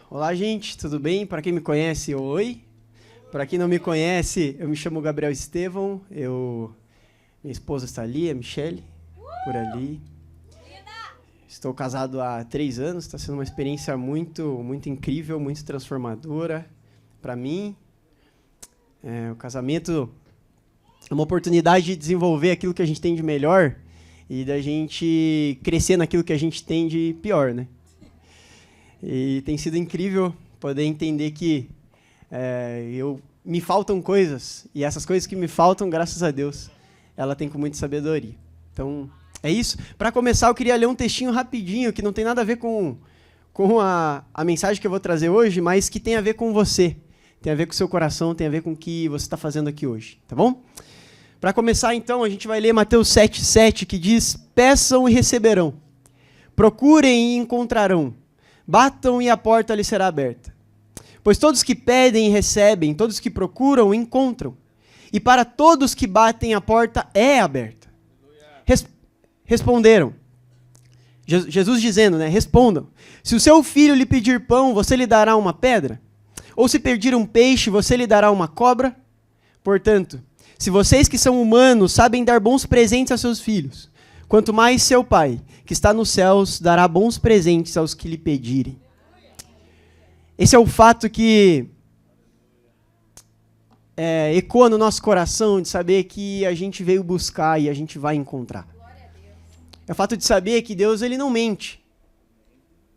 Olá, gente, tudo bem? Para quem me conhece, oi. Para quem não me conhece, eu me chamo Gabriel Estevão. Minha esposa está ali, a Michele, por ali. Estou casado há 3 anos, está sendo uma experiência muito incrível, muito transformadora para mim. O casamento é uma oportunidade de desenvolver aquilo que a gente tem de melhor e da gente crescer naquilo que a gente tem de pior, né? E tem sido incrível poder entender que me faltam coisas, e essas coisas que me faltam, graças a Deus, ela tem com muita sabedoria. Então, é isso. Para começar, eu queria ler um textinho rapidinho, que não tem nada a ver com a mensagem que eu vou trazer hoje, mas que tem a ver com você, tem a ver com o seu coração, tem a ver com o que você está fazendo aqui hoje, tá bom? Para começar, então, a gente vai ler Mateus 7,7, que diz: peçam e receberão, procurem e encontrarão, batam e a porta lhes será aberta. Pois todos que pedem recebem, todos que procuram encontram. E para todos que batem a porta é aberta. Responderam. Jesus dizendo, né? Respondam. Se o seu filho lhe pedir pão, você lhe dará uma pedra? Ou se pedir um peixe, você lhe dará uma cobra? Portanto, se vocês que são humanos sabem dar bons presentes a seus filhos, quanto mais seu Pai, que está nos céus, dará bons presentes aos que lhe pedirem. Esse é o fato que ecoa no nosso coração, de saber que a gente veio buscar e a gente vai encontrar. É o fato de saber que Deus ele não mente.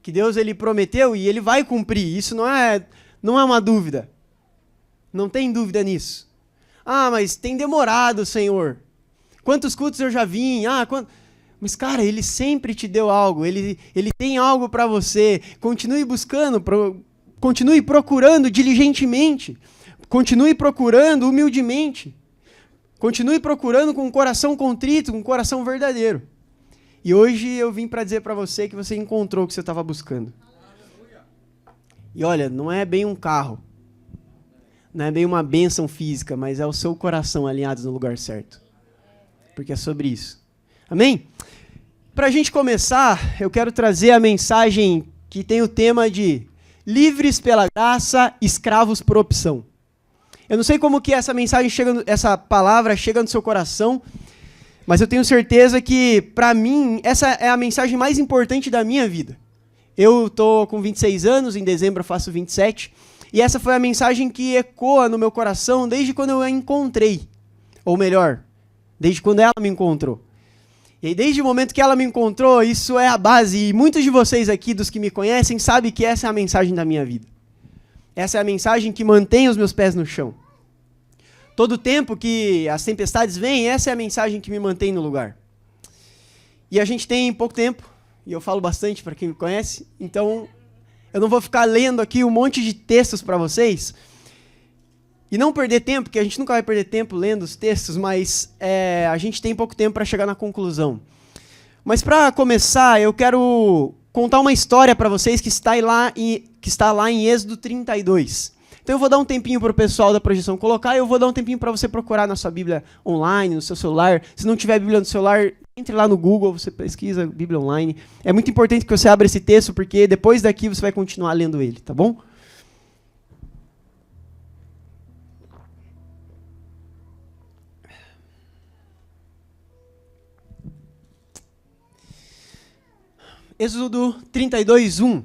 Que Deus ele prometeu e ele vai cumprir. Isso não é uma dúvida. Não tem dúvida nisso. Ah, mas tem demorado, Senhor. Quantos cultos eu já vim? Mas, cara, ele sempre te deu algo. Ele tem algo para você. Continue buscando, continue procurando diligentemente. Continue procurando humildemente. Continue procurando com um coração contrito, com um coração verdadeiro. E hoje eu vim para dizer para você que você encontrou o que você estava buscando. E olha, não é bem um carro. Não é bem uma bênção física, mas é o seu coração alinhado no lugar certo. Porque é sobre isso. Amém? Para a gente começar, eu quero trazer a mensagem que tem o tema de livres pela graça, escravos por opção. Eu não sei como que essa mensagem essa palavra chega no seu coração, mas eu tenho certeza que, para mim, essa é a mensagem mais importante da minha vida. Eu estou com 26 anos, em dezembro eu faço 27, e essa foi a mensagem que ecoa no meu coração desde quando eu a encontrei. Ou melhor, desde quando ela me encontrou. E aí, desde o momento que ela me encontrou, isso é a base, e muitos de vocês aqui, dos que me conhecem, sabem que essa é a mensagem da minha vida. Essa é a mensagem que mantém os meus pés no chão. Todo tempo que as tempestades vêm, essa é a mensagem que me mantém no lugar. E a gente tem pouco tempo, e eu falo bastante para quem me conhece, então eu não vou ficar lendo aqui um monte de textos para vocês, e não perder tempo, porque a gente nunca vai perder tempo lendo os textos, mas a gente tem pouco tempo para chegar na conclusão. Mas para começar, eu quero contar uma história para vocês que está lá em Êxodo 32. Então eu vou dar um tempinho para o pessoal da projeção colocar, e eu vou dar um tempinho para você procurar na sua Bíblia online, no seu celular. Se não tiver Bíblia no celular, entre lá no Google, você pesquisa Bíblia online. É muito importante que você abra esse texto, porque depois daqui você vai continuar lendo ele, tá bom? Êxodo 32, 1.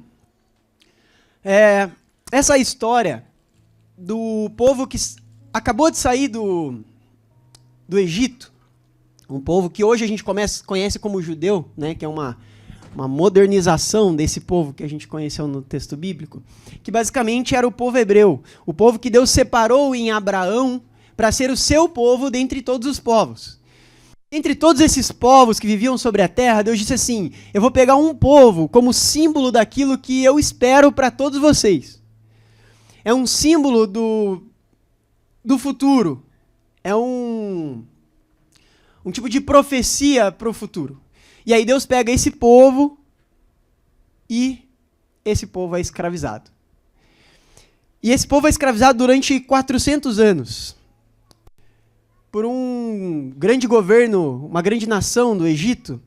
Essa história do povo que acabou de sair do Egito, um povo que hoje a gente conhece como judeu, né, que é uma modernização desse povo que a gente conheceu no texto bíblico, que basicamente era o povo hebreu, o povo que Deus separou em Abraão para ser o seu povo dentre todos os povos. Entre todos esses povos que viviam sobre a terra, Deus disse assim: eu vou pegar um povo como símbolo daquilo que eu espero para todos vocês. É um símbolo do futuro. É um tipo de profecia para o futuro. E aí Deus pega esse povo e esse povo é escravizado. E esse povo é escravizado durante 400 anos. Por um grande governo, uma grande nação do Egito.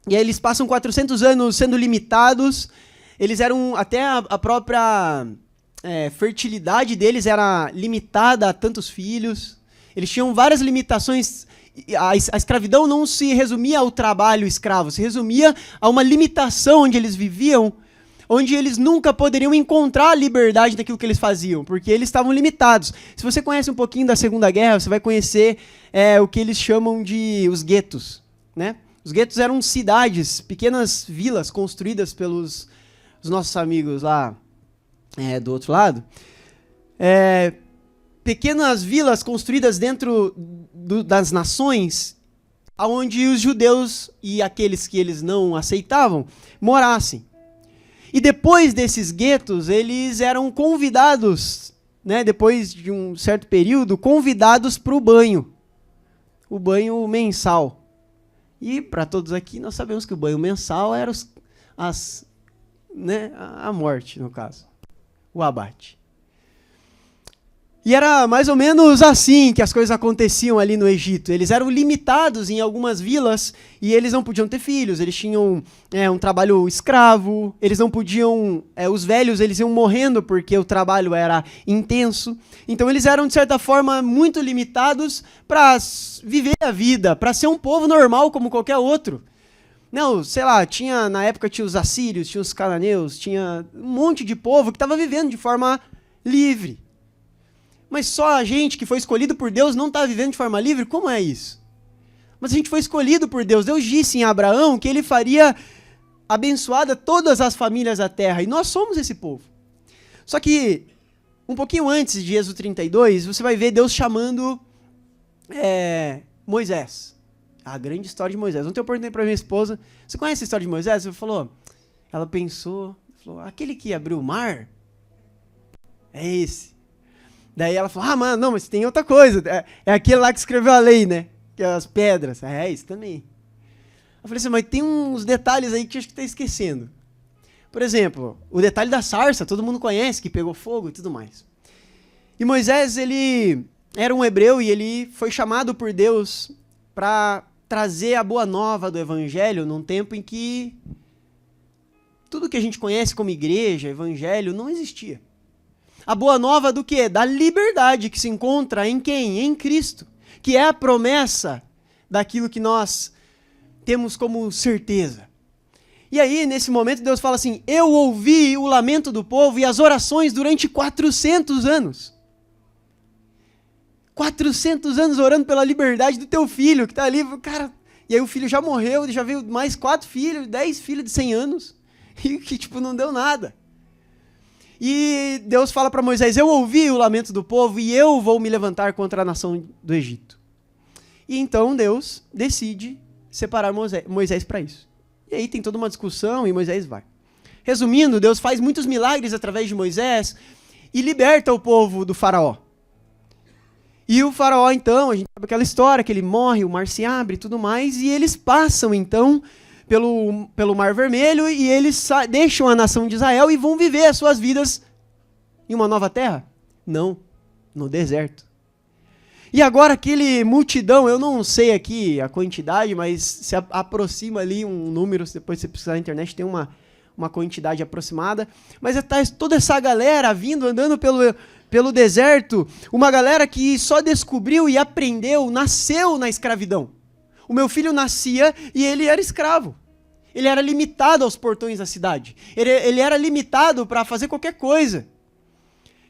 E aí eles passam 400 anos sendo limitados, eles eram, até a própria fertilidade deles era limitada a tantos filhos. Eles tinham várias limitações. A escravidão não se resumia ao trabalho escravo, se resumia a uma limitação onde eles viviam, onde eles nunca poderiam encontrar a liberdade daquilo que eles faziam, porque eles estavam limitados. Se você conhece um pouquinho da Segunda Guerra, você vai conhecer o que eles chamam de os guetos, né? Os guetos eram cidades, pequenas vilas construídas pelos os nossos amigos lá do outro lado. Pequenas vilas construídas dentro das nações, onde os judeus e aqueles que eles não aceitavam morassem. E depois desses guetos, eles eram convidados, né, depois de um certo período, convidados para o banho mensal. E para todos aqui, nós sabemos que o banho mensal era a morte, no caso, o abate. E era mais ou menos assim que as coisas aconteciam ali no Egito. Eles eram limitados em algumas vilas e eles não podiam ter filhos. Eles tinham um trabalho escravo, eles não podiam... os velhos eles iam morrendo porque o trabalho era intenso. Então eles eram, de certa forma, muito limitados para viver a vida, para ser um povo normal como qualquer outro. Não, sei lá, na época tinha os assírios, tinha os cananeus, tinha um monte de povo que estava vivendo de forma livre. Mas só a gente que foi escolhido por Deus não está vivendo de forma livre? Como é isso? Mas a gente foi escolhido por Deus. Deus disse em Abraão que ele faria abençoada todas as famílias da terra. E nós somos esse povo. Só que, um pouquinho antes de Êxodo 32, você vai ver Deus chamando Moisés. A grande história de Moisés. Ontem eu perguntei para minha esposa, você conhece a história de Moisés? Ela pensou, aquele que abriu o mar? É esse. Daí ela falou, mas tem outra coisa. É aquele lá que escreveu a lei, né? Que é as pedras. É isso também. Eu falei assim, mas tem uns detalhes aí que eu acho que está esquecendo. Por exemplo, o detalhe da sarça, todo mundo conhece, que pegou fogo e tudo mais. E Moisés, ele era um hebreu e ele foi chamado por Deus para trazer a boa nova do evangelho num tempo em que tudo que a gente conhece como igreja, evangelho, não existia. A boa nova do quê? Da liberdade que se encontra em quem? Em Cristo. Que é a promessa daquilo que nós temos como certeza. E aí, nesse momento, Deus fala assim, eu ouvi o lamento do povo e as orações durante 400 anos. 400 anos orando pela liberdade do teu filho, que está ali, cara... E aí o filho já morreu, já veio mais 4 filhos, 10 filhos de 100 anos, e que, não deu nada. E Deus fala para Moisés, eu ouvi o lamento do povo e eu vou me levantar contra a nação do Egito. E então Deus decide separar Moisés para isso. E aí tem toda uma discussão e Moisés vai. Resumindo, Deus faz muitos milagres através de Moisés e liberta o povo do faraó. E o faraó, então, a gente sabe aquela história, que ele morre, o mar se abre e tudo mais, e eles passam, então... Pelo Mar Vermelho, e eles deixam a nação de Israel e vão viver as suas vidas em uma nova terra? Não, no deserto. E agora aquele multidão, eu não sei aqui a quantidade, mas se aproxima ali um número, depois você precisar na internet, tem uma quantidade aproximada, mas está toda essa galera vindo, andando pelo deserto, uma galera que só descobriu e aprendeu, nasceu na escravidão. O meu filho nascia e ele era escravo. Ele era limitado aos portões da cidade. Ele era limitado para fazer qualquer coisa.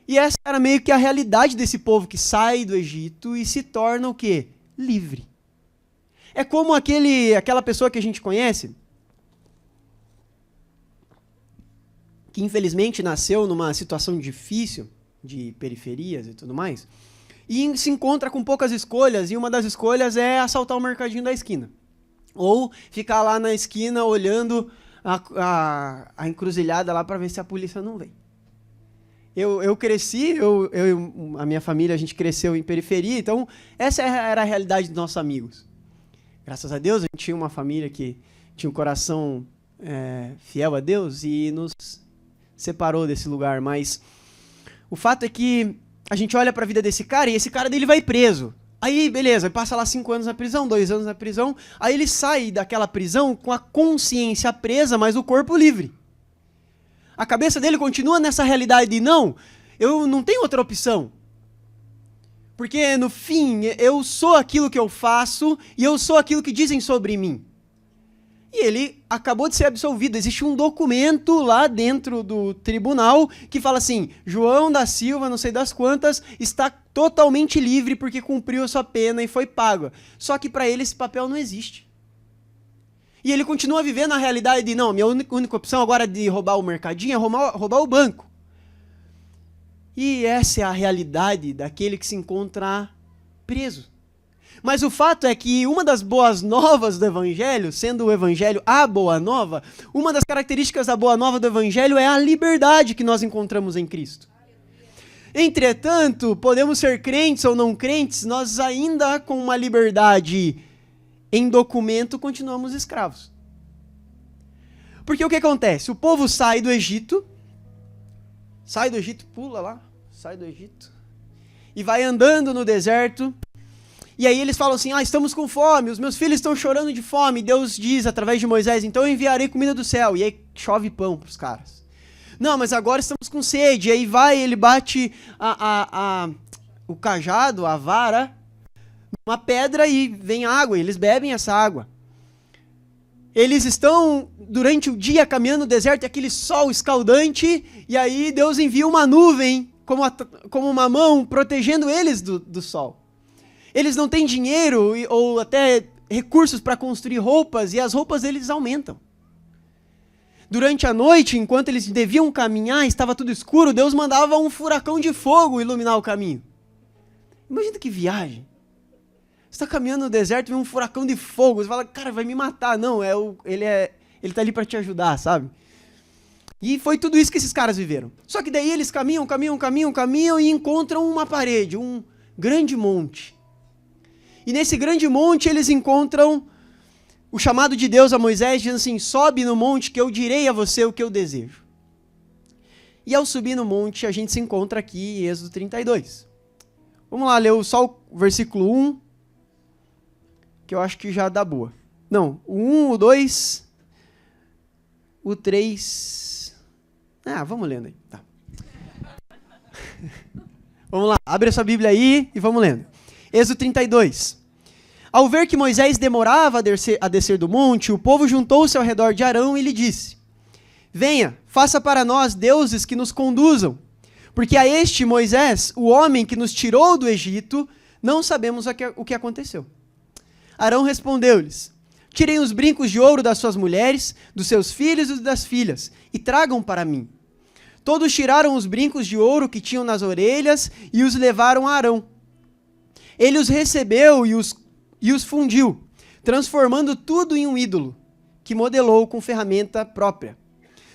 E essa era meio que a realidade desse povo que sai do Egito e se torna o quê? Livre. É como aquela pessoa que a gente conhece, que infelizmente nasceu numa situação difícil, de periferias e tudo mais, e se encontra com poucas escolhas, e uma das escolhas é assaltar o mercadinho da esquina. Ou ficar lá na esquina olhando a encruzilhada lá para ver se a polícia não vem. Eu cresci, a minha família, a gente cresceu em periferia, então essa era a realidade dos nossos amigos. Graças a Deus, a gente tinha uma família que tinha um coração fiel a Deus e nos separou desse lugar, mas o fato é que a gente olha para a vida desse cara e esse cara dele vai preso. Aí, beleza, passa lá 5 anos na prisão, 2 anos na prisão, aí ele sai daquela prisão com a consciência presa, mas o corpo livre. A cabeça dele continua nessa realidade de não, eu não tenho outra opção. Porque no fim, eu sou aquilo que eu faço e eu sou aquilo que dizem sobre mim. E ele acabou de ser absolvido. Existe um documento lá dentro do tribunal que fala assim, João da Silva, não sei das quantas, está totalmente livre porque cumpriu a sua pena e foi pago. Só que para ele esse papel não existe. E ele continua vivendo a realidade de, não, minha única opção agora de roubar o mercadinho é roubar o banco. E essa é a realidade daquele que se encontra preso. Mas o fato é que uma das boas novas do Evangelho, sendo o Evangelho a boa nova, uma das características da boa nova do Evangelho é a liberdade que nós encontramos em Cristo. Entretanto, podemos ser crentes ou não crentes, nós ainda com uma liberdade em documento continuamos escravos. Porque o que acontece? O povo sai do Egito, pula lá, sai do Egito, e vai andando no deserto. E aí eles falam assim, estamos com fome, os meus filhos estão chorando de fome. Deus diz através de Moisés, então eu enviarei comida do céu. E aí chove pão para os caras. Não, mas agora estamos com sede. E aí ele bate o cajado, a vara, numa pedra e vem água. E eles bebem essa água. Eles estão durante o dia caminhando no deserto, aquele sol escaldante. E aí Deus envia uma nuvem, como uma mão, protegendo eles do sol. Eles não têm dinheiro ou até recursos para construir roupas e as roupas deles aumentam. Durante a noite, enquanto eles deviam caminhar, estava tudo escuro, Deus mandava um furacão de fogo iluminar o caminho. Imagina que viagem. Você está caminhando no deserto e vê um furacão de fogo, você fala, cara, vai me matar. Não, ele está ali para te ajudar, sabe? E foi tudo isso que esses caras viveram. Só que daí eles caminham e encontram uma parede, um grande monte. E nesse grande monte eles encontram o chamado de Deus a Moisés, dizendo assim, sobe no monte que eu direi a você o que eu desejo. E ao subir no monte a gente se encontra aqui em Êxodo 32. Vamos lá, ler só o versículo 1, que eu acho que já dá boa. Não, o 1, o 2, o 3... vamos lendo aí. Tá. Vamos lá, abre a sua Bíblia aí e vamos lendo. Êxodo 32. Ao ver que Moisés demorava a descer do monte, o povo juntou-se ao redor de Arão e lhe disse, venha, faça para nós deuses que nos conduzam, porque a este Moisés, o homem que nos tirou do Egito, não sabemos o que aconteceu. Arão respondeu-lhes, tirem os brincos de ouro das suas mulheres, dos seus filhos e das filhas, e tragam para mim. Todos tiraram os brincos de ouro que tinham nas orelhas e os levaram a Arão. Ele os recebeu e os fundiu, transformando tudo em um ídolo, que modelou com ferramenta própria,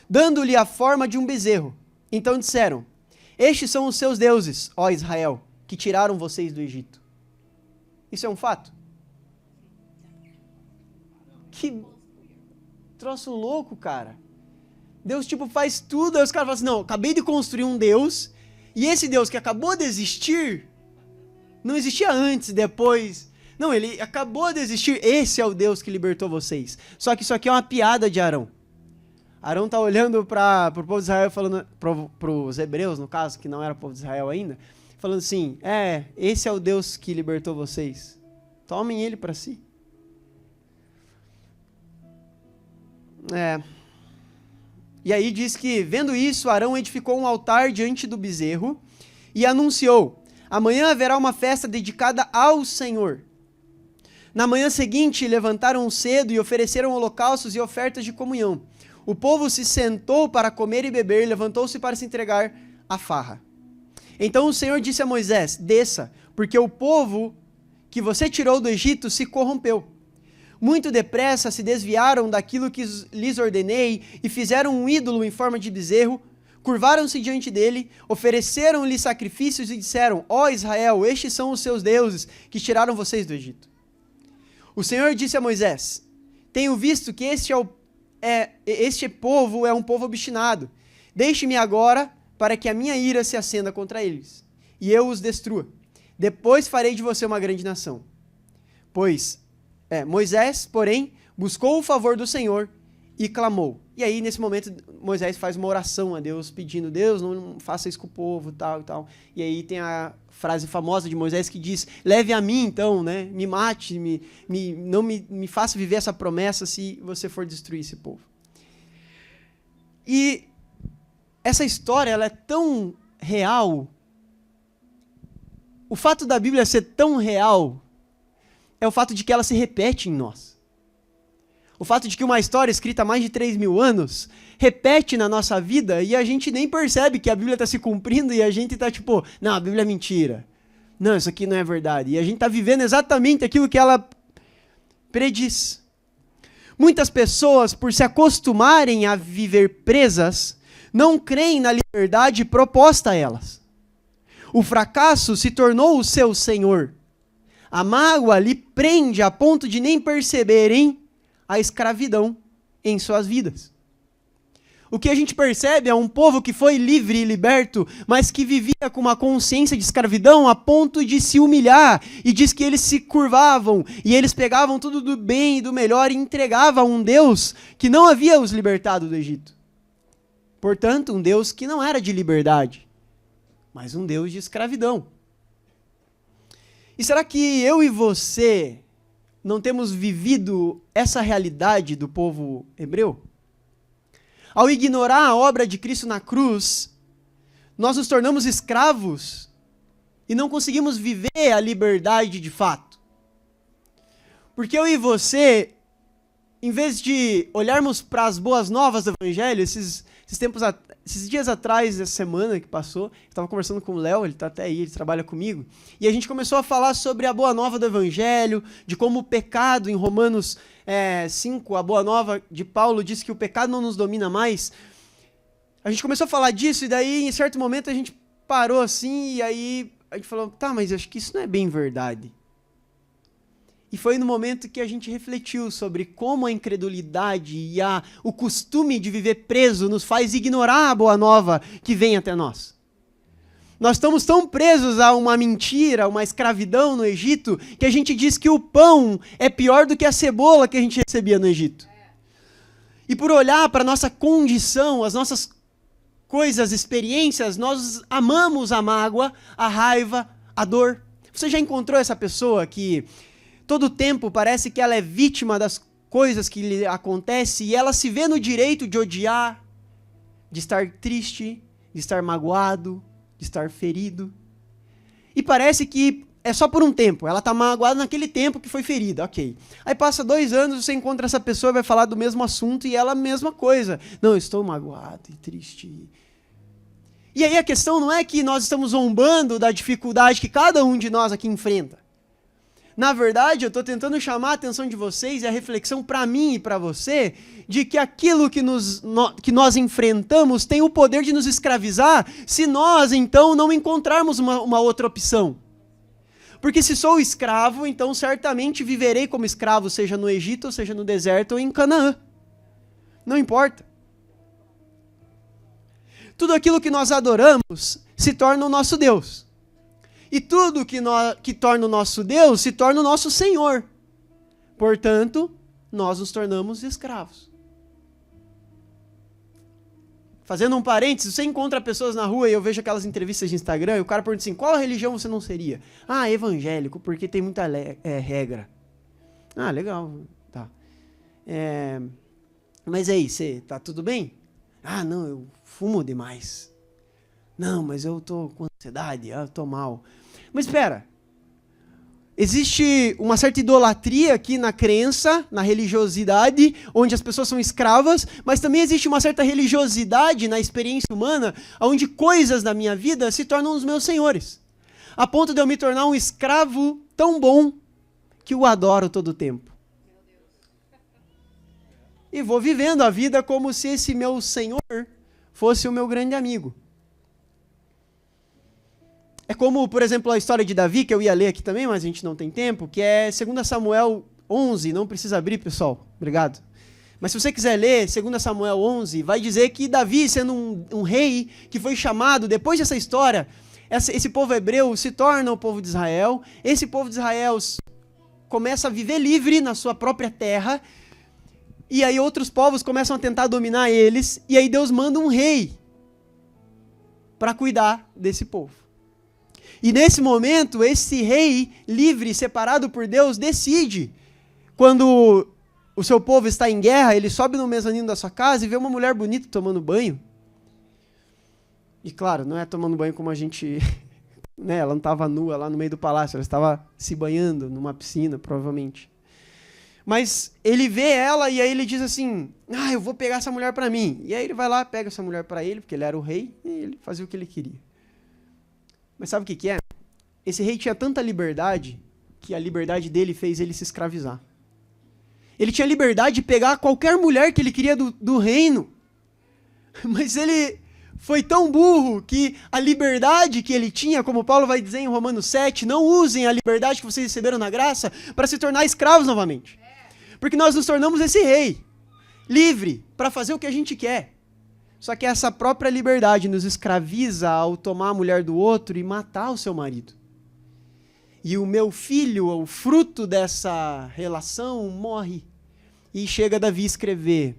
dando-lhe a forma de um bezerro. Então disseram, estes são os seus deuses, ó Israel, que tiraram vocês do Egito. Isso é um fato? Que troço louco, cara. Deus faz tudo, aí os caras falam assim, não, acabei de construir um Deus, e esse Deus que acabou de existir, não existia antes, depois. Não, ele acabou de existir. Esse é o Deus que libertou vocês. Só que isso aqui é uma piada de Arão. Arão está olhando para o povo de Israel, falando para os hebreus, no caso, que não era o povo de Israel ainda, falando assim, esse é o Deus que libertou vocês. Tomem ele para si. E aí diz que, vendo isso, Arão edificou um altar diante do bezerro e anunciou, amanhã haverá uma festa dedicada ao Senhor. Na manhã seguinte, levantaram cedo e ofereceram holocaustos e ofertas de comunhão. O povo se sentou para comer e beber e levantou-se para se entregar à farra. Então o Senhor disse a Moisés, desça, porque o povo que você tirou do Egito se corrompeu. Muito depressa se desviaram daquilo que lhes ordenei e fizeram um ídolo em forma de bezerro, curvaram-se diante dele, ofereceram-lhe sacrifícios e disseram, ó Israel, estes são os seus deuses que tiraram vocês do Egito. O Senhor disse a Moisés, tenho visto que este povo é um povo obstinado. Deixe-me agora para que a minha ira se acenda contra eles, e eu os destrua. Depois farei de você uma grande nação. Moisés, porém, buscou o favor do Senhor e clamou. E aí, nesse momento, Moisés faz uma oração a Deus, pedindo, Deus, não faça isso com o povo, tal e tal. E aí tem a frase famosa de Moisés que diz, leve a mim, então, né? Me mate, não me faça viver essa promessa se você for destruir esse povo. E essa história, ela é tão real. O fato da Bíblia ser tão real é o fato de que ela se repete em nós. O fato de que uma história escrita há mais de 3.000 anos repete na nossa vida e a gente nem percebe que a Bíblia está se cumprindo e a gente está tipo, não, a Bíblia é mentira. Não, isso aqui não é verdade. E a gente está vivendo exatamente aquilo que ela prediz. Muitas pessoas, por se acostumarem a viver presas, não creem na liberdade proposta a elas. O fracasso se tornou o seu senhor. A mágoa lhe prende a ponto de nem perceberem a escravidão em suas vidas. O que a gente percebe é um povo que foi livre e liberto, mas que vivia com uma consciência de escravidão a ponto de se humilhar, e diz que eles se curvavam, e eles pegavam tudo do bem e do melhor e entregavam a um Deus que não havia os libertado do Egito. Portanto, um Deus que não era de liberdade, mas um Deus de escravidão. E será que eu e você não temos vivido essa realidade do povo hebreu? Ao ignorar a obra de Cristo na cruz, nós nos tornamos escravos e não conseguimos viver a liberdade de fato. Porque eu e você, em vez de olharmos para as boas novas do Evangelho, esses dias atrás, essa semana que passou, eu estava conversando com o Léo, ele está até aí, ele trabalha comigo, e a gente começou a falar sobre a boa nova do Evangelho, de como o pecado, em Romanos 5, a boa nova de Paulo diz que o pecado não nos domina mais. A gente começou a falar disso, e daí, em certo momento, a gente parou assim, e aí a gente falou, tá, mas acho que isso não é bem verdade. E foi no momento que a gente refletiu sobre como a incredulidade e o costume de viver preso nos faz ignorar a boa nova que vem até nós. Nós estamos tão presos a uma mentira, uma escravidão no Egito, que a gente diz que o pão é pior do que a cebola que a gente recebia no Egito. E por olhar para a nossa condição, as nossas coisas, experiências, nós amamos a mágoa, a raiva, a dor. Você já encontrou essa pessoa que todo tempo parece que ela é vítima das coisas que lhe acontecem e ela se vê no direito de odiar, de estar triste, de estar magoado, de estar ferido. E parece que é só por um tempo, ela está magoada naquele tempo que foi ferida, ok. Aí passa 2 anos, você encontra essa pessoa, vai falar do mesmo assunto e ela a mesma coisa. Não, eu estou magoado e triste. E aí a questão não é que nós estamos zombando da dificuldade que cada um de nós aqui enfrenta. Na verdade, eu estou tentando chamar a atenção de vocês e a reflexão para mim e para você, de que aquilo que nós enfrentamos tem o poder de nos escravizar, se nós, então, não encontrarmos uma outra opção. Porque se sou escravo, então certamente viverei como escravo, seja no Egito, ou seja no deserto, ou em Canaã. Não importa. Tudo aquilo que nós adoramos se torna o nosso Deus. E tudo que torna o nosso Deus se torna o nosso Senhor. Portanto, nós nos tornamos escravos. Fazendo um parênteses, você encontra pessoas na rua e eu vejo aquelas entrevistas de Instagram e o cara pergunta assim, qual religião você não seria? Ah, evangélico, porque tem muita regra. Ah, legal, tá. Mas aí, você tá tudo bem? Ah, não, eu fumo demais. Não, mas eu tô com ansiedade, eu tô mal. Mas espera, existe uma certa idolatria aqui na crença, na religiosidade, onde as pessoas são escravas, mas também existe uma certa religiosidade na experiência humana, onde coisas da minha vida se tornam os meus senhores, a ponto de eu me tornar um escravo tão bom que o adoro todo o tempo. E vou vivendo a vida como se esse meu senhor fosse o meu grande amigo. É como, por exemplo, a história de Davi, que eu ia ler aqui também, mas a gente não tem tempo, que é 2 Samuel 11, não precisa abrir, pessoal, obrigado. Mas se você quiser ler 2 Samuel 11, vai dizer que Davi, sendo um rei que foi chamado, depois dessa história, esse povo hebreu se torna o povo de Israel, esse povo de Israel começa a viver livre na sua própria terra, e aí outros povos começam a tentar dominar eles, e aí Deus manda um rei para cuidar desse povo. E nesse momento, esse rei, livre, separado por Deus, decide, quando o seu povo está em guerra, ele sobe no mezanino da sua casa e vê uma mulher bonita tomando banho. E claro, não é tomando banho como a gente... né, ela não estava nua lá no meio do palácio, ela estava se banhando numa piscina, provavelmente. Mas ele vê ela e aí ele diz assim, eu vou pegar essa mulher para mim. E aí ele vai lá, pega essa mulher para ele, porque ele era o rei, e ele fazia o que ele queria. Mas sabe o que é? Esse rei tinha tanta liberdade, que a liberdade dele fez ele se escravizar. Ele tinha liberdade de pegar qualquer mulher que ele queria do reino. Mas ele foi tão burro que a liberdade que ele tinha, como Paulo vai dizer em Romanos 7, não usem a liberdade que vocês receberam na graça para se tornar escravos novamente. Porque nós nos tornamos esse rei, livre, para fazer o que a gente quer. Só que essa própria liberdade nos escraviza ao tomar a mulher do outro e matar o seu marido. E o meu filho, o fruto dessa relação, morre. E chega Davi a escrever,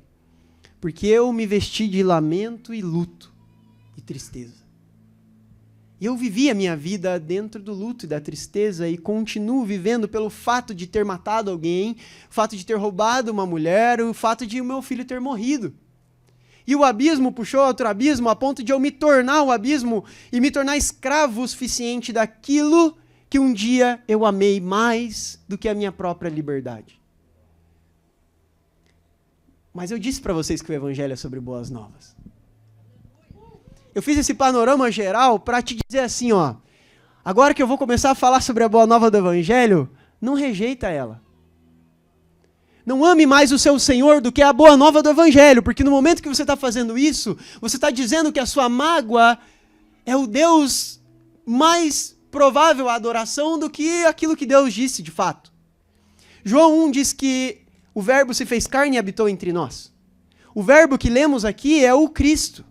porque eu me vesti de lamento e luto e tristeza. E eu vivi a minha vida dentro do luto e da tristeza e continuo vivendo pelo fato de ter matado alguém, o fato de ter roubado uma mulher, o fato de o meu filho ter morrido. E o abismo puxou outro abismo a ponto de eu me tornar o abismo e me tornar escravo o suficiente daquilo que um dia eu amei mais do que a minha própria liberdade. Mas eu disse para vocês que o evangelho é sobre boas novas. Eu fiz esse panorama geral para te dizer assim, agora que eu vou começar a falar sobre a boa nova do evangelho, não rejeita ela. Não ame mais o seu Senhor do que a boa nova do evangelho, porque no momento que você está fazendo isso, você está dizendo que a sua mágoa é o Deus mais provável à adoração do que aquilo que Deus disse de fato. João 1 diz que o verbo se fez carne e habitou entre nós. O verbo que lemos aqui é o Cristo.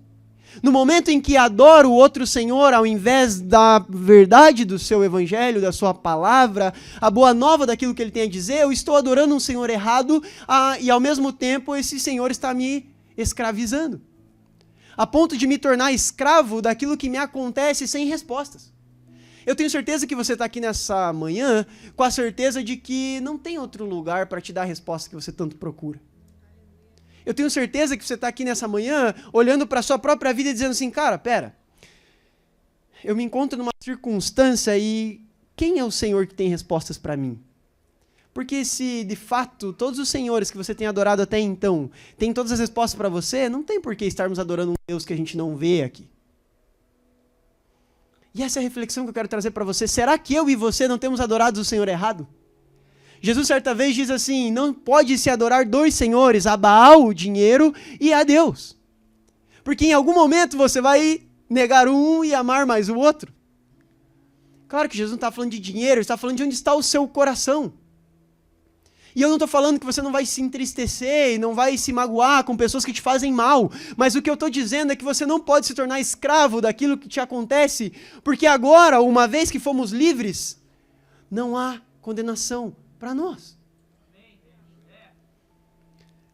No momento em que adoro o outro Senhor, ao invés da verdade do seu evangelho, da sua palavra, a boa nova daquilo que ele tem a dizer, eu estou adorando um Senhor errado e ao mesmo tempo esse Senhor está me escravizando. A ponto de me tornar escravo daquilo que me acontece sem respostas. Eu tenho certeza que você está aqui nessa manhã com a certeza de que não tem outro lugar para te dar a resposta que você tanto procura. Eu tenho certeza que você está aqui nessa manhã olhando para a sua própria vida e dizendo assim, cara, pera, eu me encontro numa circunstância e quem é o Senhor que tem respostas para mim? Porque se de fato todos os senhores que você tem adorado até então têm todas as respostas para você, não tem por que estarmos adorando um Deus que a gente não vê aqui. E essa é a reflexão que eu quero trazer para você. Será que eu e você não temos adorado o Senhor errado? Jesus certa vez diz assim, não pode se adorar dois senhores, a Baal, o dinheiro, e a Deus. Porque em algum momento você vai negar um e amar mais o outro. Claro que Jesus não está falando de dinheiro, ele está falando de onde está o seu coração. E eu não estou falando que você não vai se entristecer e não vai se magoar com pessoas que te fazem mal. Mas o que eu estou dizendo é que você não pode se tornar escravo daquilo que te acontece, porque agora, uma vez que fomos livres, não há condenação para nós.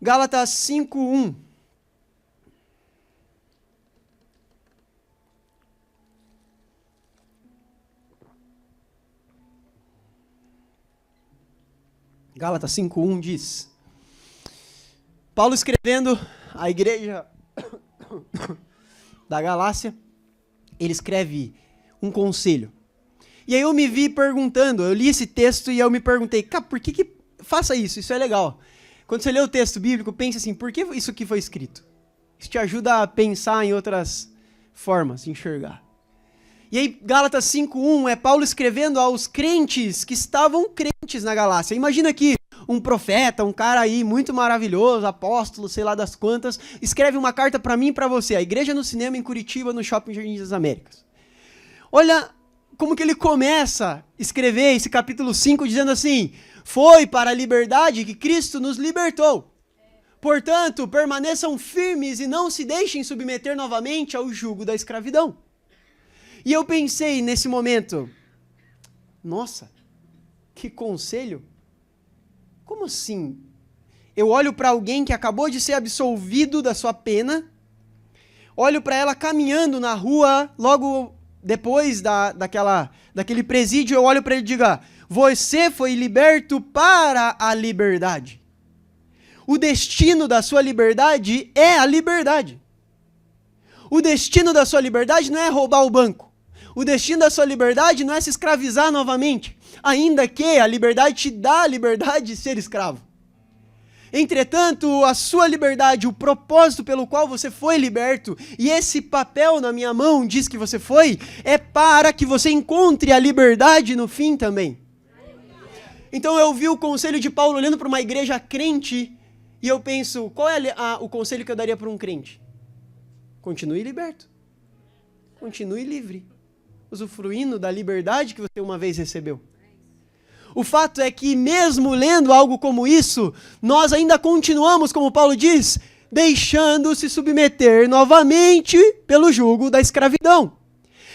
Gálatas 5:1. Gálatas 5:1 diz, Paulo escrevendo à igreja da Galácia, ele escreve um conselho. E aí eu me vi perguntando, eu li esse texto e eu me perguntei, cara, por que faça isso? Isso é legal. Quando você lê o texto bíblico, pense assim, por que isso aqui foi escrito? Isso te ajuda a pensar em outras formas, enxergar. E aí, Gálatas 5:1 é Paulo escrevendo aos crentes que estavam crentes na Galácia. Imagina aqui um profeta, um cara aí muito maravilhoso, apóstolo, sei lá das quantas, escreve uma carta para mim e para você, a Igreja no Cinema em Curitiba, no Shopping Jardim das Américas. Olha como que ele começa a escrever esse capítulo 5 dizendo assim, foi para a liberdade que Cristo nos libertou. Portanto, permaneçam firmes e não se deixem submeter novamente ao jugo da escravidão. E eu pensei nesse momento, nossa, que conselho? Como assim? eu olho para alguém que acabou de ser absolvido da sua pena, olho para ela caminhando na rua, logo depois daquele presídio, eu olho para ele e digo, você foi liberto para a liberdade. O destino da sua liberdade é a liberdade. O destino da sua liberdade não é roubar o banco. O destino da sua liberdade não é se escravizar novamente, ainda que a liberdade te dá a liberdade de ser escravo. Entretanto, a sua liberdade, o propósito pelo qual você foi liberto, e esse papel na minha mão diz que você foi, é para que você encontre a liberdade no fim também. Então eu vi o conselho de Paulo olhando para uma igreja crente, e eu penso, qual é o conselho que eu daria para um crente? Continue liberto. Continue livre. Usufruindo da liberdade que você uma vez recebeu. O fato é que mesmo lendo algo como isso, nós ainda continuamos, como Paulo diz, deixando se submeter novamente pelo jugo da escravidão.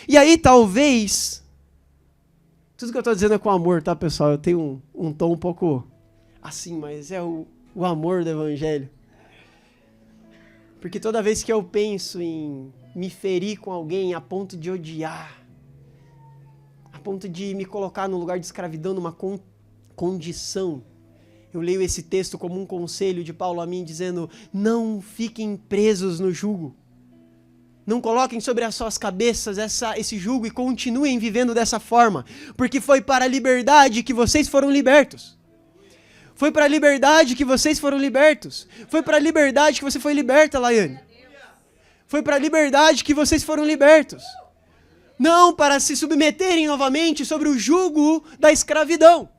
E aí talvez, tudo que eu estou dizendo é com amor, tá pessoal? Eu tenho um tom um pouco assim, mas é o amor do evangelho. Porque toda vez que eu penso em me ferir com alguém a ponto de odiar, a ponto de me colocar no lugar de escravidão, numa condição, eu leio esse texto como um conselho de Paulo a mim, dizendo, não fiquem presos no jugo. Não coloquem sobre as suas cabeças esse jugo e continuem vivendo dessa forma, porque foi para a liberdade que vocês foram libertos. Foi para a liberdade que vocês foram libertos. Foi para a liberdade que você foi liberta, Laiane. Foi para a liberdade que vocês foram libertos. Não para se submeterem novamente sobre o jugo da escravidão.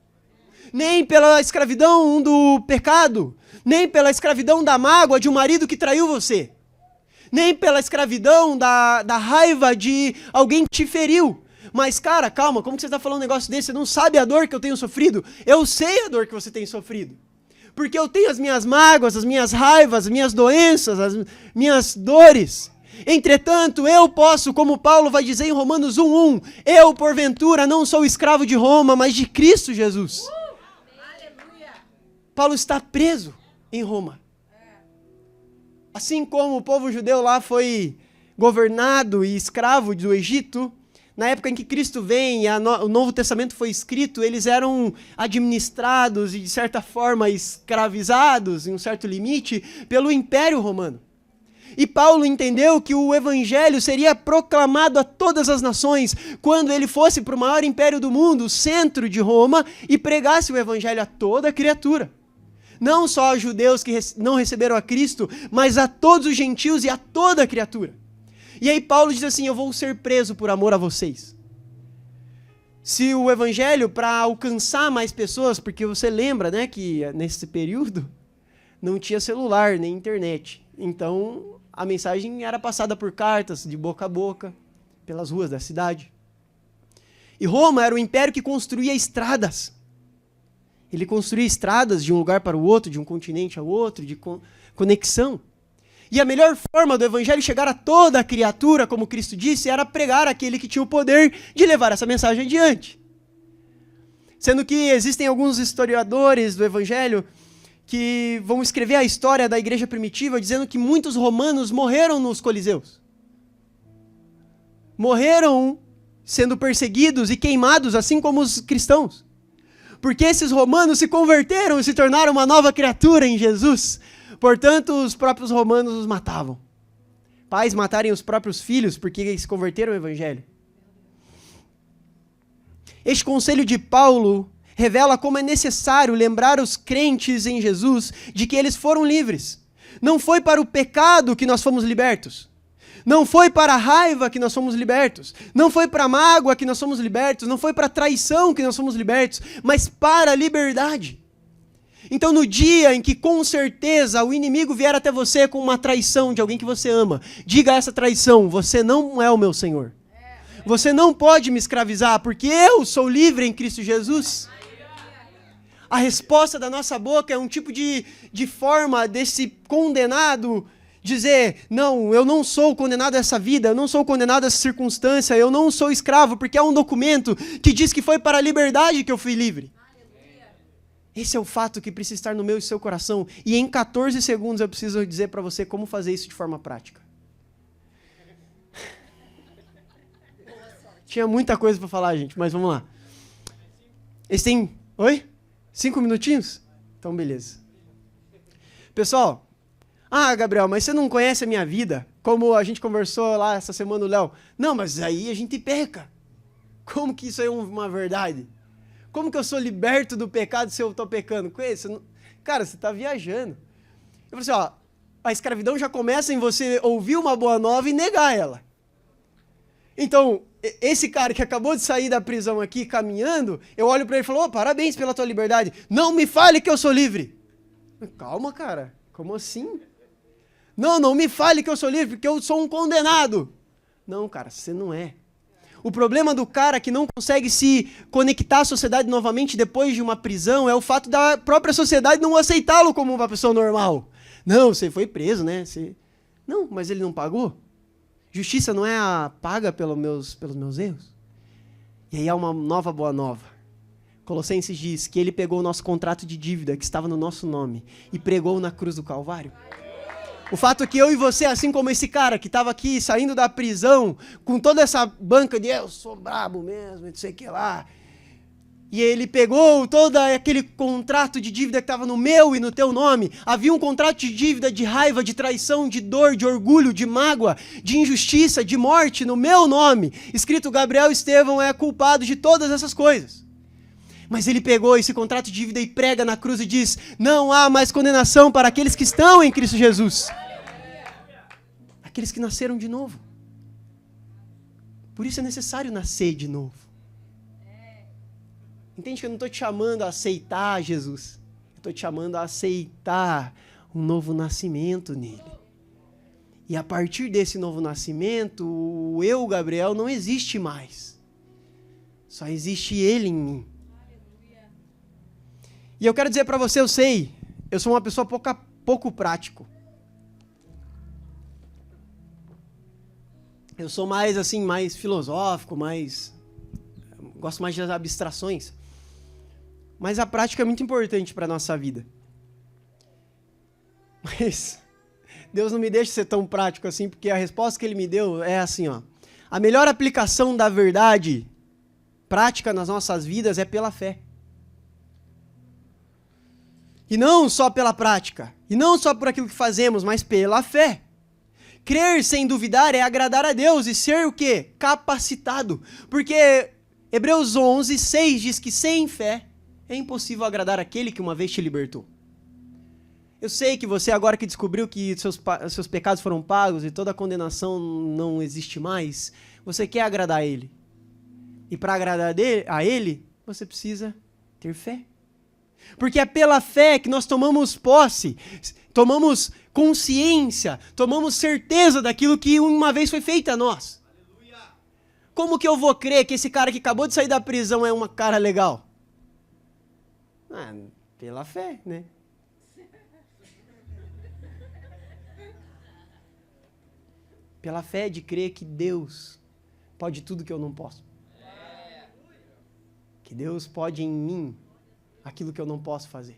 Nem pela escravidão do pecado. Nem pela escravidão da mágoa de um marido que traiu você. Nem pela escravidão da raiva de alguém que te feriu. Mas, cara, calma, como que você está falando um negócio desse? Você não sabe a dor que eu tenho sofrido? Eu sei a dor que você tem sofrido. Porque eu tenho as minhas mágoas, as minhas raivas, as minhas doenças, as minhas dores. Entretanto, eu posso, como Paulo vai dizer em Romanos 1:1, eu, porventura, não sou escravo de Roma, mas de Cristo Jesus. Paulo está preso em Roma. Assim como o povo judeu lá foi governado e escravo do Egito, na época em que Cristo vem e o Novo Testamento foi escrito, eles eram administrados e, de certa forma, escravizados, em um certo limite, pelo Império Romano. E Paulo entendeu que o Evangelho seria proclamado a todas as nações quando ele fosse para o maior império do mundo, o centro de Roma, e pregasse o Evangelho a toda criatura. Não só aos judeus que não receberam a Cristo, mas a todos os gentios e a toda criatura. E aí Paulo diz assim, eu vou ser preso por amor a vocês. Se o evangelho, para alcançar mais pessoas, porque você lembra, né, que nesse período não tinha celular, nem internet. Então a mensagem era passada por cartas, de boca a boca, pelas ruas da cidade. E Roma era o império que construía estradas. Ele construía estradas de um lugar para o outro, de um continente ao outro, de conexão. E a melhor forma do evangelho chegar a toda a criatura, como Cristo disse, era pregar aquele que tinha o poder de levar essa mensagem adiante. Sendo que existem alguns historiadores do evangelho que vão escrever a história da igreja primitiva dizendo que muitos romanos morreram nos coliseus. Morreram sendo perseguidos e queimados, assim como os cristãos. Porque esses romanos se converteram e se tornaram uma nova criatura em Jesus. Portanto, os próprios romanos os matavam. Pais matarem os próprios filhos porque se converteram ao evangelho. Este conselho de Paulo revela como é necessário lembrar os crentes em Jesus de que eles foram livres. Não foi para o pecado que nós fomos libertos. Não foi para a raiva que nós fomos libertos. Não foi para a mágoa que nós fomos libertos. Não foi para a traição que nós fomos libertos. Mas para a liberdade. Então, no dia em que, com certeza, o inimigo vier até você com uma traição de alguém que você ama, diga a essa traição, você não é o meu Senhor. Você não pode me escravizar, porque eu sou livre em Cristo Jesus. A resposta da nossa boca é um tipo de forma desse condenado dizer, não, eu não sou condenado a essa vida, eu não sou condenado a essa circunstância, eu não sou escravo, porque é um documento que diz que foi para a liberdade que eu fui livre. Esse é o fato que precisa estar no meu e seu coração. E em 14 segundos eu preciso dizer para você como fazer isso de forma prática. Tinha muita coisa para falar, gente, mas vamos lá. Eles têm... Oi? 5 minutinhos? Então, beleza. Pessoal, Gabriel, mas você não conhece a minha vida? Como a gente conversou lá essa semana, o Léo. Não, mas aí a gente peca. Como que isso é uma verdade? Como que eu sou liberto do pecado se eu estou pecando? Com isso? Cara, você está viajando. Eu falei assim, a escravidão já começa em você ouvir uma boa nova e negar ela. Então, esse cara que acabou de sair da prisão aqui, caminhando, eu olho para ele e falo, parabéns pela tua liberdade. Não me fale que eu sou livre. Calma, cara. Como assim? Não me fale que eu sou livre, porque eu sou um condenado. Não, cara, você não é. O problema do cara que não consegue se conectar à sociedade novamente depois de uma prisão é o fato da própria sociedade não aceitá-lo como uma pessoa normal. Não, você foi preso, né? Não, mas ele não pagou. Justiça não é a paga pelos meus erros? E aí há uma nova boa nova. Colossenses diz que ele pegou o nosso contrato de dívida que estava no nosso nome e pregou na cruz do Calvário. O fato é que eu e você, assim como esse cara que estava aqui saindo da prisão com toda essa banca de eu sou brabo mesmo, não sei o que lá. E ele pegou todo aquele contrato de dívida que estava no meu e no teu nome. Havia um contrato de dívida de raiva, de traição, de dor, de orgulho, de mágoa, de injustiça, de morte no meu nome. Escrito Gabriel Estevão é culpado de todas essas coisas. Mas ele pegou esse contrato de dívida e prega na cruz e diz, não há mais condenação para aqueles que estão em Cristo Jesus. Aqueles que nasceram de novo. Por isso é necessário nascer de novo. Entende que eu não estou te chamando a aceitar Jesus. Eu estou te chamando a aceitar um novo nascimento nele. E a partir desse novo nascimento, o eu, Gabriel, não existe mais. Só existe ele em mim. E eu quero dizer para você, eu sou uma pessoa pouco prático. Eu sou mais filosófico, gosto mais das abstrações. Mas a prática é muito importante para a nossa vida. Mas Deus não me deixa ser tão prático assim, porque a resposta que ele me deu é assim, a melhor aplicação da verdade prática nas nossas vidas é pela fé. E não só pela prática, e não só por aquilo que fazemos, mas pela fé. Crer sem duvidar é agradar a Deus e ser o quê? Capacitado. Porque Hebreus 11, 6 diz que sem fé é impossível agradar aquele que uma vez te libertou. Eu sei que você agora que descobriu que seus pecados foram pagos e toda a condenação não existe mais, você quer agradar a Ele. E para agradar a Ele, você precisa ter fé. Porque é pela fé que nós tomamos posse, tomamos consciência, tomamos certeza daquilo que uma vez foi feito a nós. Aleluia. Como que eu vou crer que esse cara que acabou de sair da prisão é um cara legal? Pela fé, né? Pela fé de crer que Deus pode tudo que eu não posso. Que Deus pode em mim aquilo que eu não posso fazer.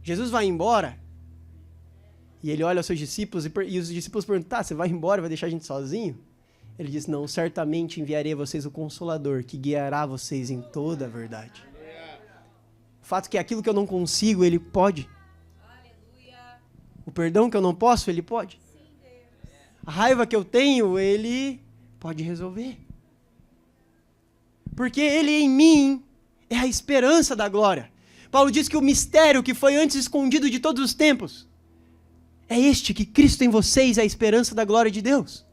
Jesus vai embora e ele olha aos seus discípulos e os discípulos perguntam, você vai embora, vai deixar a gente sozinho? Ele diz, não, certamente enviarei a vocês o Consolador que guiará vocês em toda a verdade. O fato é que aquilo que eu não consigo, ele pode. O perdão que eu não posso, ele pode. A raiva que eu tenho, ele pode resolver. Porque ele em mim é a esperança da glória. Paulo diz que o mistério que foi antes escondido de todos os tempos é este, que Cristo em vocês é a esperança da glória de Deus.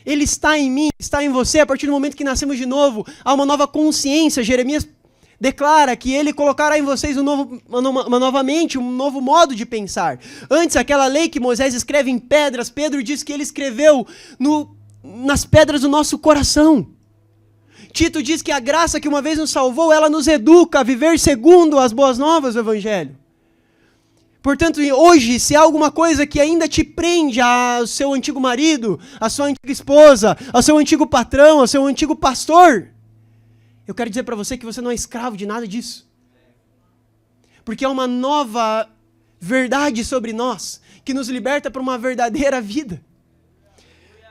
Ele está em mim, está em você, a partir do momento que nascemos de novo, há uma nova consciência. Jeremias declara que ele colocará em vocês uma nova mente, um novo modo de pensar. Antes, aquela lei que Moisés escreve em pedras, Pedro diz que ele escreveu nas pedras do nosso coração. Tito diz que a graça que uma vez nos salvou, ela nos educa a viver segundo as boas novas do Evangelho. Portanto, hoje, se há alguma coisa que ainda te prende ao seu antigo marido, à sua antiga esposa, ao seu antigo patrão, ao seu antigo pastor, eu quero dizer para você que você não é escravo de nada disso. Porque é uma nova verdade sobre nós, que nos liberta para uma verdadeira vida.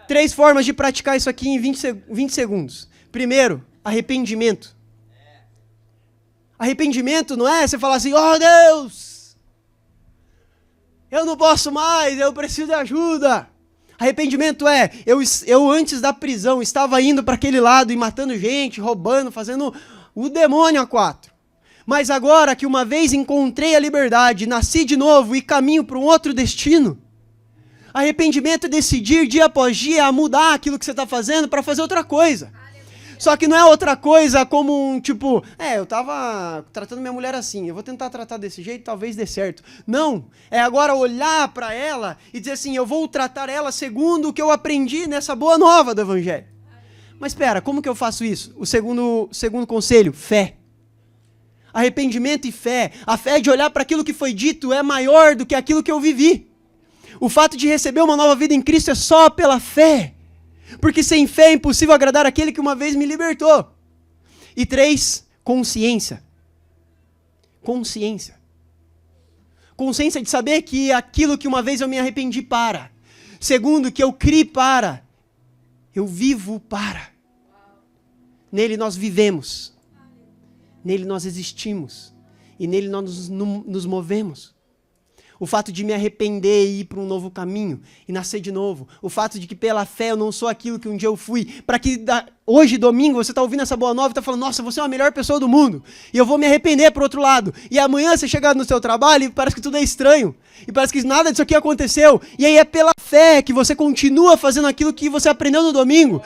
3 formas de praticar isso aqui em 20 segundos. Primeiro, arrependimento. Arrependimento não é você falar assim, oh Deus, eu não posso mais, eu preciso de ajuda. Arrependimento é, eu antes da prisão estava indo para aquele lado e matando gente, roubando, fazendo o demônio a 4. Mas agora que uma vez encontrei a liberdade, nasci de novo e caminho para um outro destino. Arrependimento é decidir dia após dia a mudar aquilo que você está fazendo para fazer outra coisa. Só que não é outra coisa como um tipo, eu estava tratando minha mulher assim, eu vou tentar tratar desse jeito, talvez dê certo. Não, é agora olhar para ela e dizer assim, eu vou tratar ela segundo o que eu aprendi nessa boa nova do Evangelho. Mas espera, como que eu faço isso? O segundo conselho, fé. Arrependimento e fé. A fé de olhar para aquilo que foi dito é maior do que aquilo que eu vivi. O fato de receber uma nova vida em Cristo é só pela fé. Porque sem fé é impossível agradar aquele que uma vez me libertou. E 3, consciência. Consciência. Consciência de saber que aquilo que uma vez eu me arrependi para. Segundo, que eu criei para. Eu vivo para. Nele nós vivemos. Nele nós existimos. E nele nós nos movemos. O fato de me arrepender e ir para um novo caminho e nascer de novo. O fato de que pela fé eu não sou aquilo que um dia eu fui. Para que hoje, domingo, você está ouvindo essa boa nova e está falando, nossa, você é a melhor pessoa do mundo. E eu vou me arrepender por outro lado. E amanhã você chega no seu trabalho e parece que tudo é estranho. E parece que nada disso aqui aconteceu. E aí é pela fé que você continua fazendo aquilo que você aprendeu no domingo.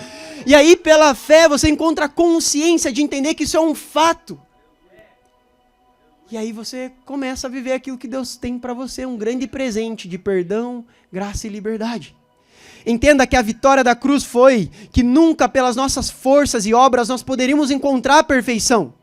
E aí pela fé você encontra a consciência de entender que isso é um fato. E aí você começa a viver aquilo que Deus tem para você, um grande presente de perdão, graça e liberdade. Entenda que a vitória da cruz foi que nunca pelas nossas forças e obras nós poderíamos encontrar a perfeição.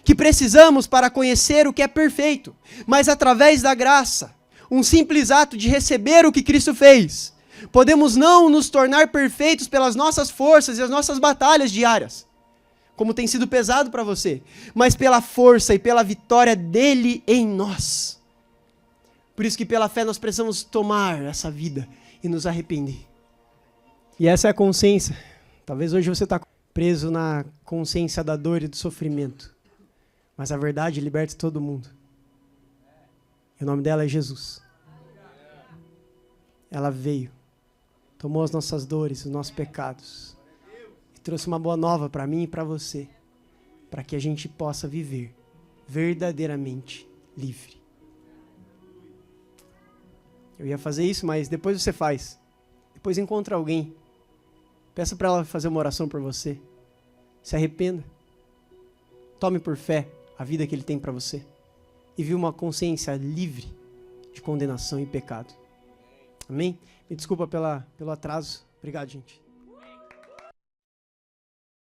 Que precisamos para conhecer o que é perfeito, mas através da graça, um simples ato de receber o que Cristo fez, podemos não nos tornar perfeitos pelas nossas forças e as nossas batalhas diárias, como tem sido pesado para você, mas pela força e pela vitória dele em nós. Por isso que pela fé nós precisamos tomar essa vida e nos arrepender. E essa é a consciência. Talvez hoje você está preso na consciência da dor e do sofrimento, mas a verdade liberta todo mundo. E o nome dela é Jesus. Ela veio, tomou as nossas dores, os nossos pecados, trouxe uma boa nova para mim e para você, para que a gente possa viver verdadeiramente livre. Eu ia fazer isso, mas depois você faz. Depois encontra alguém. Peça para ela fazer uma oração por você. Se arrependa. Tome por fé a vida que Ele tem para você. E viva uma consciência livre de condenação e pecado. Amém? Me desculpa pelo atraso. Obrigado, gente.